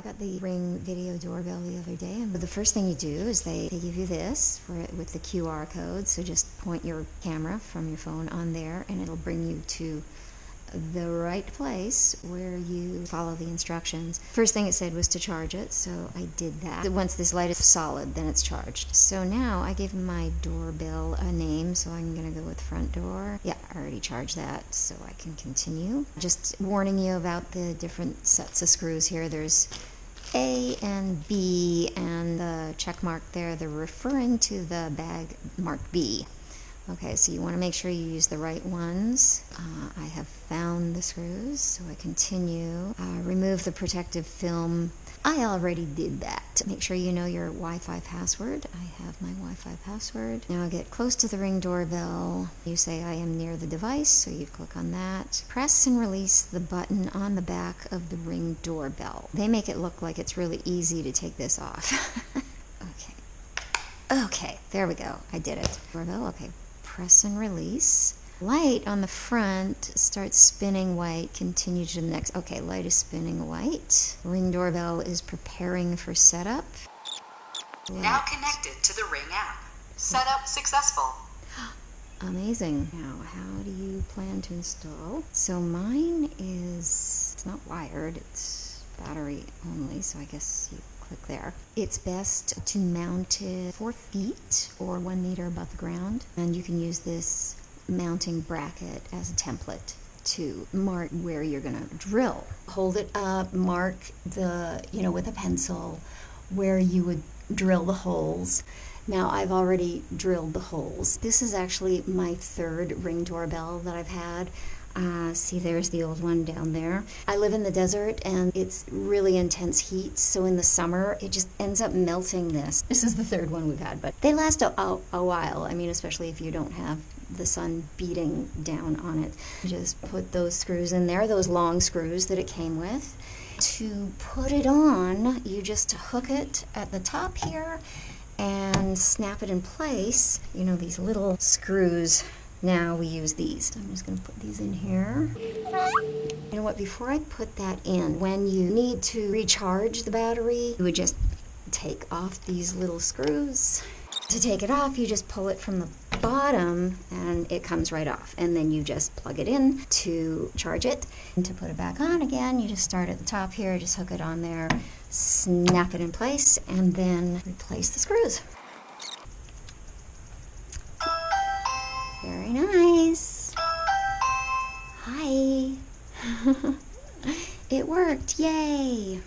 got the Ring video doorbell the other day, and the first thing you do is they give you this for it with the QR code. So just point your camera from your phone on there, and it'll bring you to the right place where you follow the instructions. First thing it said was to charge it, so I did that. Once this light is solid, then it's charged. So now I gave my doorbell a name, so I'm gonna go with front door. Yeah, I already charged that, so I can continue. Just warning you about the different sets of screws here. There's A and B, and the check mark there, they're referring to the bag marked B. Okay, so you want to make sure you use the right ones. I have found the screws, so I continue. Remove the protective film. I already did that. Make sure you know your Wi-Fi password. I have my Wi-Fi password. Now I get close to the Ring doorbell. You say I am near the device, so you click on that. Press and release the button on the back of the Ring doorbell. They make it look like it's really easy to take this off. Okay, there we go. I did it. Doorbell, okay. Press and release. Light on the front starts spinning white. Continue to the next. Okay, light is spinning white. Ring doorbell is preparing for setup. Now connected to the Ring app. Setup successful. Amazing. Now, how do you plan to install? So mine it's not wired, it's battery only, so I guess you click there. It's best to mount it 4 feet or 1 meter above the ground, and you can use this mounting bracket as a template to mark where you're gonna drill. Hold it up, mark the, with a pencil where you would drill the holes. Now I've already drilled the holes. This is actually my 3rd Ring doorbell that I've had. See, there's the old one down there. I live in the desert and it's really intense heat, so in the summer it just ends up melting this. This is the 3rd one we've had, but they last a while. I mean, especially if you don't have the sun beating down on it. Just put those screws in there, those long screws that it came with. To put it on, you just hook it at the top here and snap it in place. These little screws. Now we use these. So I'm just going to put these in here. You know what, before I put that in, when you need to recharge the battery, you would just take off these little screws. To take it off, you just pull it from the bottom and it comes right off. And then you just plug it in to charge it. And to put it back on again, you just start at the top here, just hook it on there, snap it in place, and then replace the screws. Very nice. Hi. It worked. Yay.